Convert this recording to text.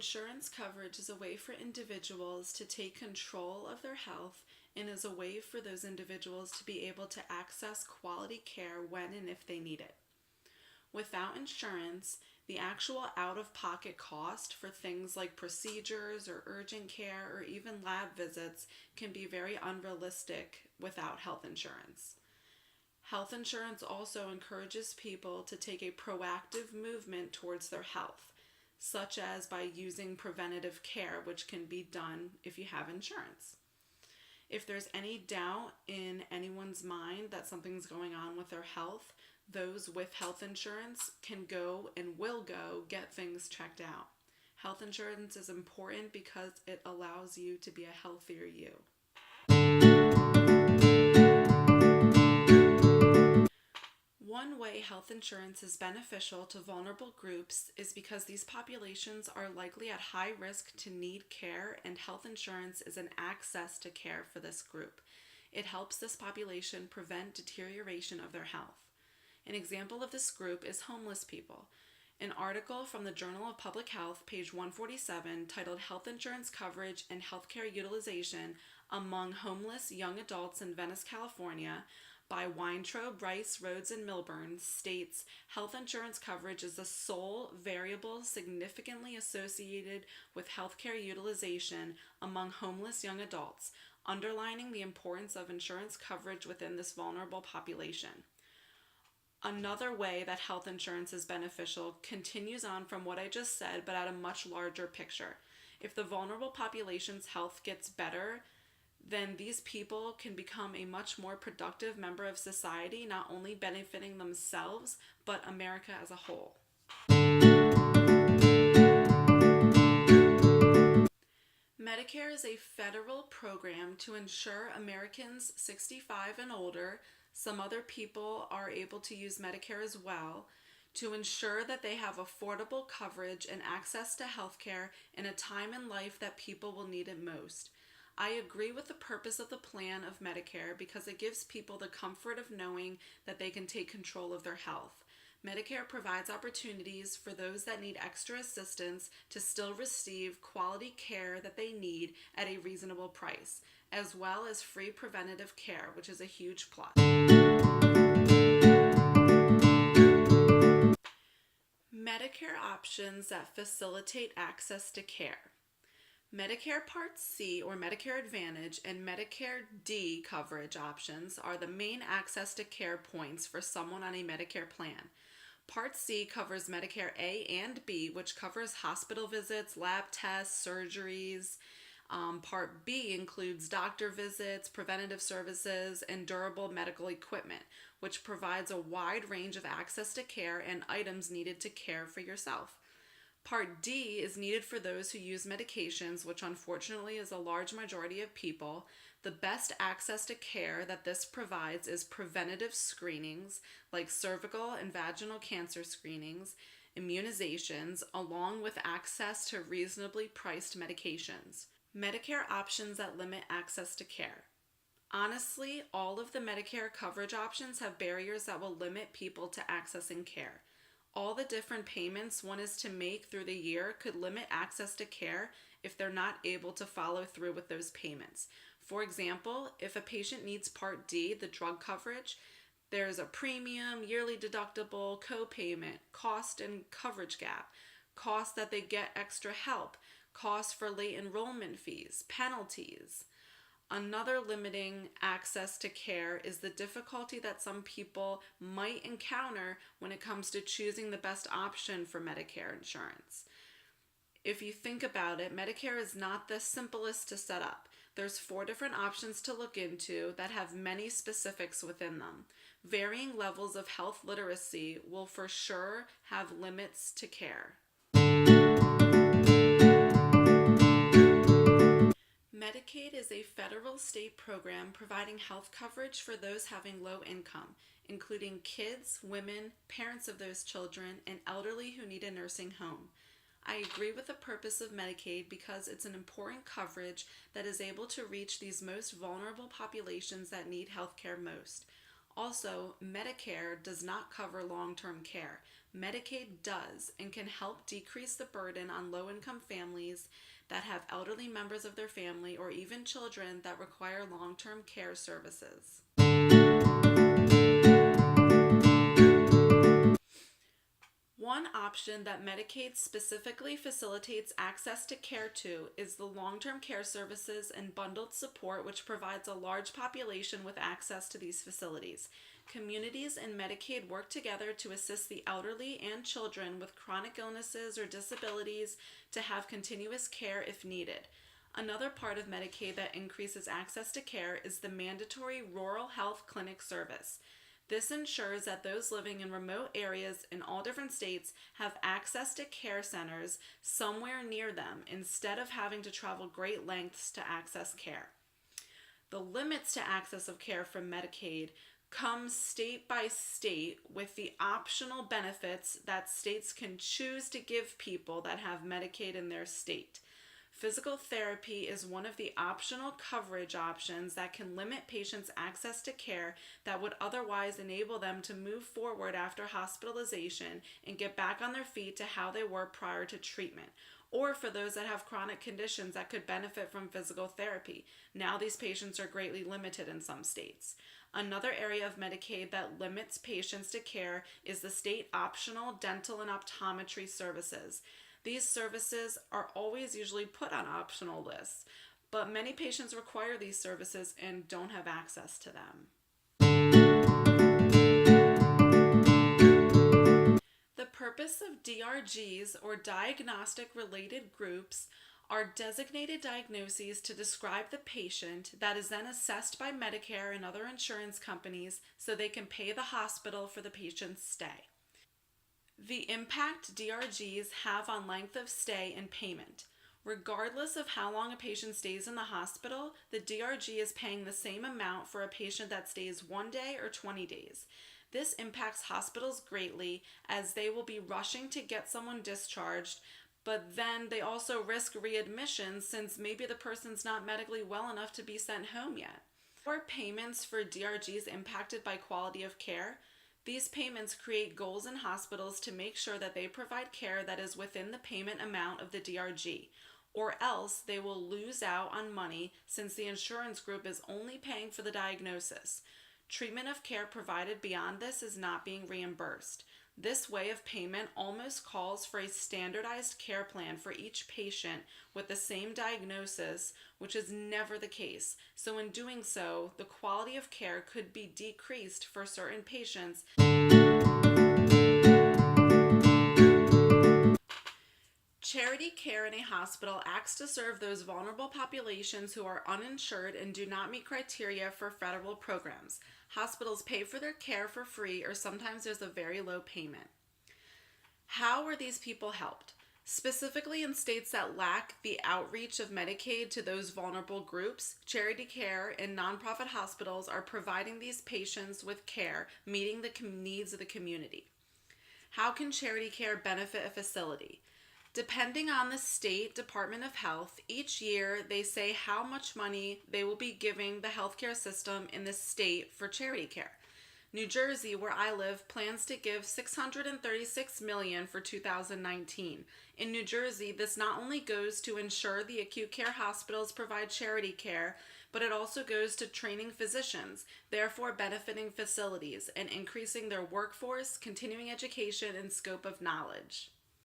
Insurance coverage is a way for individuals to take control of their health and is a way for those individuals to be able to access quality care when and if they need it. Without insurance, the actual out-of-pocket cost for things like procedures or urgent care or even lab visits can be very unrealistic without health insurance. Health insurance also encourages people to take a proactive movement towards their health, such as by using preventative care, which can be done if you have insurance. If there's any doubt in anyone's mind that something's going on with their health, those with health insurance can go and will go get things checked out. Health insurance is important because it allows you to be a healthier you. One way health insurance is beneficial to vulnerable groups is because these populations are likely at high risk to need care, and health insurance is an access to care for this group. It helps this population prevent deterioration of their health. An example of this group is homeless people. An article from the Journal of Public Health, page 147, titled Health Insurance Coverage and Healthcare Utilization Among Homeless Young Adults in Venice, California, by Weintraub, Rice, Rhodes, and Milburn, states health insurance coverage is the sole variable significantly associated with healthcare utilization among homeless young adults, underlining the importance of insurance coverage within this vulnerable population. Another way that health insurance is beneficial continues on from what I just said, but at a much larger picture. If the vulnerable population's health gets better, then these people can become a much more productive member of society, not only benefiting themselves, but America as a whole. Medicare is a federal program to ensure Americans 65 and older, some other people are able to use Medicare as well, to ensure that they have affordable coverage and access to health care in a time in life that people will need it most. I agree with the purpose of the plan of Medicare because it gives people the comfort of knowing that they can take control of their health. Medicare provides opportunities for those that need extra assistance to still receive quality care that they need at a reasonable price, as well as free preventative care, which is a huge plus. Medicare options that facilitate access to care. Medicare Part C or Medicare Advantage and Medicare D coverage options are the main access to care points for someone on a Medicare plan. Part C covers Medicare A and B, which covers hospital visits, lab tests, surgeries. Part B includes doctor visits, preventative services, and durable medical equipment, which provides a wide range of access to care and items needed to care for yourself. Part D is needed for those who use medications, which unfortunately is a large majority of people. The best access to care that this provides is preventative screenings like cervical and vaginal cancer screenings, immunizations, along with access to reasonably priced medications. Medicare options that limit access to care. Honestly, all of the Medicare coverage options have barriers that will limit people to accessing care. All the different payments one is to make through the year could limit access to care if they're not able to follow through with those payments. For example, if a patient needs Part D, the drug coverage, there's a premium, yearly deductible, co-payment, cost and coverage gap, cost that they get extra help, cost for late enrollment fees, penalties. Another limiting access to care is the difficulty that some people might encounter when it comes to choosing the best option for Medicare insurance. If you think about it, Medicare is not the simplest to set up. There's 4 different options to look into that have many specifics within them. Varying levels of health literacy will for sure have limits to care. Medicaid is a federal state program providing health coverage for those having low income, including kids, women, parents of those children, and elderly who need a nursing home. I agree with the purpose of Medicaid because it's an important coverage that is able to reach these most vulnerable populations that need health care most. Also, Medicare does not cover long-term care. Medicaid does and can help decrease the burden on low-income families that have elderly members of their family or even children that require long-term care services. One option that Medicaid specifically facilitates access to care to is the long-term care services and bundled support, which provides a large population with access to these facilities. Communities and Medicaid work together to assist the elderly and children with chronic illnesses or disabilities to have continuous care if needed. Another part of Medicaid that increases access to care is the mandatory rural health clinic service. This ensures that those living in remote areas in all different states have access to care centers somewhere near them instead of having to travel great lengths to access care. The limits to access of care from Medicaid come state by state with the optional benefits that states can choose to give people that have Medicaid in their state. Physical therapy is one of the optional coverage options that can limit patients' access to care that would otherwise enable them to move forward after hospitalization and get back on their feet to how they were prior to treatment. Or for those that have chronic conditions that could benefit from physical therapy. Now these patients are greatly limited in some states. Another area of Medicaid that limits patients to care is the state optional dental and optometry services. These services are always usually put on optional lists, but many patients require these services and don't have access to them. The purpose of DRGs, or diagnostic related groups, are designated diagnoses to describe the patient that is then assessed by Medicare and other insurance companies so they can pay the hospital for the patient's stay. The impact DRGs have on length of stay and payment. Regardless of how long a patient stays in the hospital, the DRG is paying the same amount for a patient that stays 1 day or 20 days. This impacts hospitals greatly as they will be rushing to get someone discharged, but then they also risk readmission since maybe the person's not medically well enough to be sent home yet. Are payments for DRGs impacted by quality of care? These payments create goals in hospitals to make sure that they provide care that is within the payment amount of the DRG, or else they will lose out on money since the insurance group is only paying for the diagnosis. Treatment of care provided beyond this is not being reimbursed. This way of payment almost calls for a standardized care plan for each patient with the same diagnosis, which is never the case. So in doing so, the quality of care could be decreased for certain patients. Charity care in a hospital acts to serve those vulnerable populations who are uninsured and do not meet criteria for federal programs. Hospitals pay for their care for free, or sometimes there's a very low payment. How are these people helped? Specifically in states that lack the outreach of Medicaid to those vulnerable groups, charity care and nonprofit hospitals are providing these patients with care, meeting the needs of the community. How can charity care benefit a facility? Depending on the state Department of Health, each year they say how much money they will be giving the healthcare system in the state for charity care. New Jersey, where I live, plans to give $636 million for 2019. In New Jersey, this not only goes to ensure the acute care hospitals provide charity care, but it also goes to training physicians, therefore benefiting facilities and increasing their workforce, continuing education, and scope of knowledge.